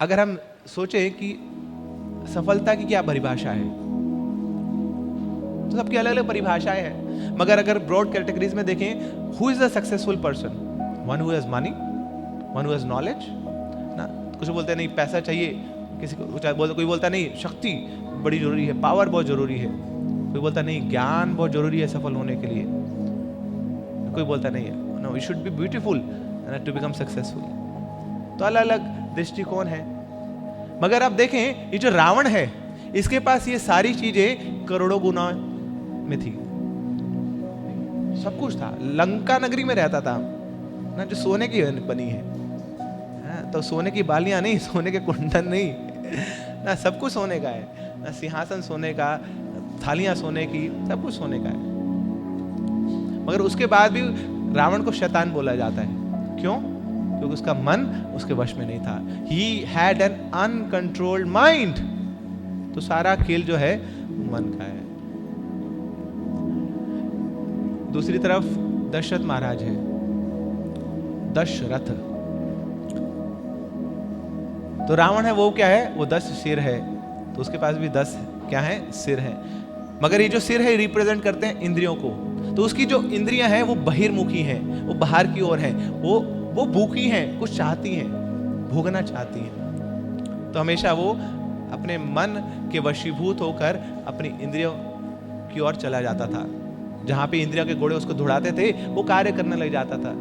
अगर हम सोचें कि सफलता की क्या परिभाषा है, तो सबकी अलग अलग परिभाषाएं हैं, मगर अगर ब्रॉड कैटेगरीज में देखें, who is the successful person? One who has money, one who has knowledge ना। कुछ बोलते हैं नहीं पैसा चाहिए, किसी को कोई बोलता नहीं शक्ति बड़ी जरूरी है, पावर बहुत जरूरी है, कोई बोलता नहीं ज्ञान बहुत जरूरी है सफल होने के लिए, कोई बोलता नहीं है no you should be beautiful to become successful. तो अलग अलग दृष्टिकोण है। मगर आप देखें ये जो रावण है, इसके पास ये सारी चीजें करोड़ों गुना में थी, सब कुछ था, लंका नगरी में रहता था ना, जो सोने की बनी है तो सोने की बालियां नहीं, सोने के कुंडन नहीं ना, सब कुछ सोने का है ना, सिंहासन सोने का, थालियां सोने की, सब कुछ सोने का है। मगर उसके बाद भी रावण को शैतान बोला जाता है। क्यों? क्योंकि उसका मन उसके वश में नहीं था। He had an uncontrolled mind। तो सारा खेल जो है मन का है। दूसरी तरफ दशरथ महाराज है, दशरथ। तो रावण है वो क्या है? वो 10 सिर है, तो उसके पास भी 10 क्या है? सिर है। मगर ये जो सिर है रिप्रेजेंट करते हैं इंद्रियों को। तो उसकी जो इंद्रियां हैं वो बहिर्मुखी हैं, वो बाहर की ओर हैं, वो भूखी हैं, कुछ चाहती हैं, भोगना चाहती हैं। तो हमेशा वो अपने मन के वशीभूत होकर अपनी इंद्रियों की ओर चला जाता था। जहां पे इंद्रियों के घोड़े उसको दौड़ाते थे, वो कार्य करने लग जाता था।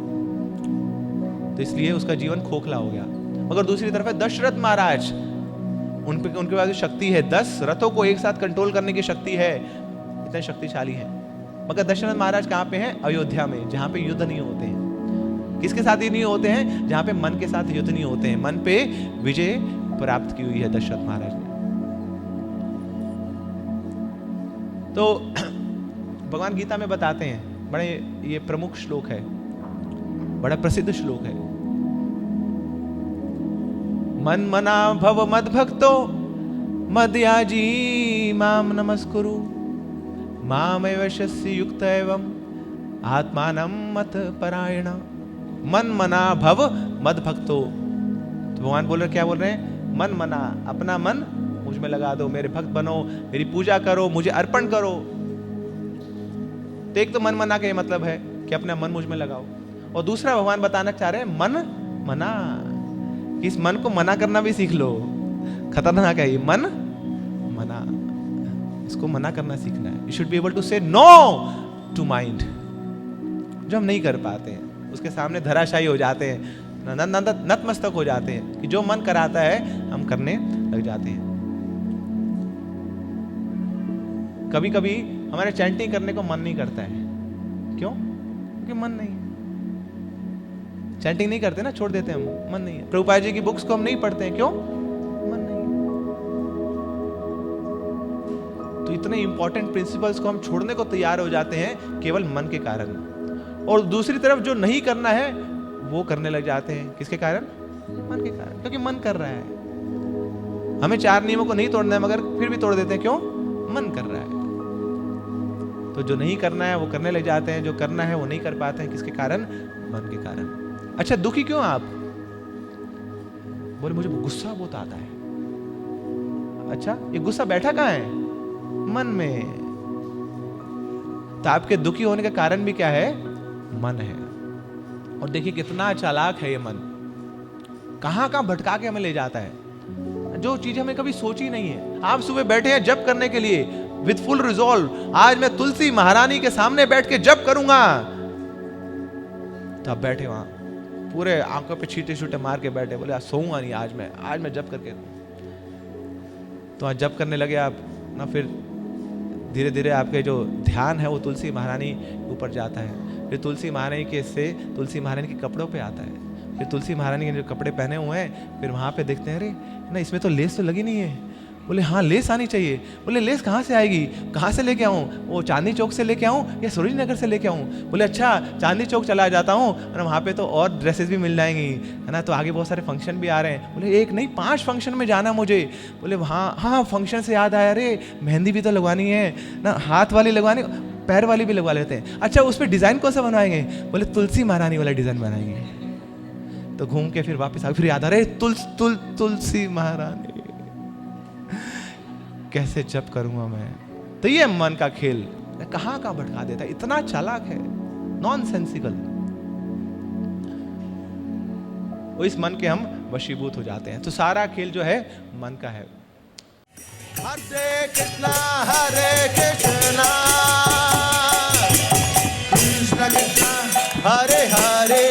तो इसलिए उसका जीवन खोखला हो गया। मगर दूसरी तरफ है दशरथ महाराज, उनके पास शक्ति है, 10 रथों को एक साथ कंट्रोल करने की शक्ति है, इतने शक्तिशाली है। मगर दशरथ महाराज कहाँ पे हैं? अयोध्या में, जहां पे युद्ध नहीं होते हैं। किसके साथ ही नहीं होते हैं? जहां पे मन के साथ युद्ध नहीं होते हैं। मन पे विजय प्राप्त की हुई है दशरथ महाराज ने। तो भगवान गीता में बताते हैं, बड़े ये प्रमुख श्लोक है, बड़ा प्रसिद्ध श्लोक है। मन मना भव मद भक्तो मदयाजी माम नमस्कुरु मामेव शस्य युक्त एवं आत्मानं मत परायण। मन मना भव मद भक्तो। तो भगवान बोल रहे, क्या बोल रहे हैं? मन मना, अपना मन मुझ में लगा दो, मेरे भक्त बनो, मेरी पूजा करो, मुझे अर्पण करो। तो एक तो मन मना का ये मतलब है कि अपना मन मुझ में लगाओ, और दूसरा भगवान बताना चाह रहे हैं मन मना, इस मन को मना करना भी सीख लो। खतरनाक है ये मन मना, इसको मना करना सीखना है। You should be able to say no to mind. जो हम नहीं कर पाते हैं, उसके सामने धराशायी हो जाते हैं, नतमस्तक हो जाते हैं, कि जो मन कराता है हम करने लग जाते हैं। कभी कभी हमारे चैंटिंग करने को मन नहीं करता है। क्यों? क्योंकि मन नहीं है। चैंटिंग नहीं करते ना, छोड़ देते हम, मन नहीं है। प्रभुपाद जी की बुक्स को हम नहीं पढ़ते हैं, क्यों? मन नहीं है। तो इतने इंपॉर्टेंट प्रिंसिपल्स को हम छोड़ने को तैयार हो जाते हैं केवल मन के कारण। और दूसरी तरफ जो नहीं करना है वो करने लग जाते हैं, किसके कारण? मन के कारण, क्योंकि मन कर रहा है। हमें 4 नियमों को नहीं तोड़ना है, मगर फिर भी तोड़ देते हैं, क्यों? मन कर रहा है। तो जो नहीं करना है वो करने लग जाते हैं, जो करना है वो नहीं कर पाते हैं, किसके कारण? मन के कारण। अच्छा, दुखी क्यों आप? बोले मुझे गुस्सा बहुत आता है। अच्छा, ये गुस्सा बैठा कहाँ है? मन में। तो आपके दुखी होने का कारण भी क्या है? मन है। और देखिए कितना चालाक है ये मन, कहां कहां भटका के हमें ले जाता है, जो चीजें हमें कभी सोची नहीं है। आप सुबह बैठे हैं जप करने के लिए विद फुल रिजॉल्व, आज मैं तुलसी महारानी के सामने बैठ के जप करूंगा। तो आप बैठे वहां पूरे आंखों पे छींटे छूटे मार के बैठे, बोले आज सोऊंगा नहीं, आज मैं जप करके। तो आज जप करने लगे आप ना, फिर धीरे धीरे आपके जो ध्यान है वो तुलसी महारानी के ऊपर जाता है, फिर तुलसी महारानी के से तुलसी महारानी के कपड़ों पे आता है, फिर तुलसी महारानी के जो कपड़े पहने हुए हैं, फिर वहाँ पे देखते हैं, अरे ना इसमें तो लेस तो लगी नहीं है। बोले हाँ लेस आनी चाहिए। बोले लेस कहाँ से आएगी, कहाँ से लेके आऊँ? वो चांदनी चौक से लेके आऊँ या सूरज नगर से लेके आऊँ? बोले अच्छा चांदनी चौक चला जाता हूँ, और वहाँ पे तो और ड्रेसेस भी मिल जाएंगी, है ना, तो आगे बहुत सारे फंक्शन भी आ रहे हैं। बोले 1 नहीं 5 फंक्शन में जाना मुझे। बोले हाँ फंक्शन से याद आया, अरे मेहंदी भी तो लगवानी है ना, हाथ वाली लगवानी, पैर वाली भी लगवा लेते हैं। अच्छा उस पर डिज़ाइन कौन सा बनवाएंगे? बोले तुलसी महारानी वाला डिज़ाइन बनाएंगे। तो घूम के फिर वापस आ, फिर याद आ रहा है तुलसी महारानी, कैसे जप करूंगा मैं। तो ये मन का खेल कहां भटका देता है, इतना चालाक है, नॉनसेंसिकल। इस मन के हम वशीभूत हो जाते हैं। तो सारा खेल जो है मन का है। हरे कृष्णा कृष्ण कृष्ण हरे हरे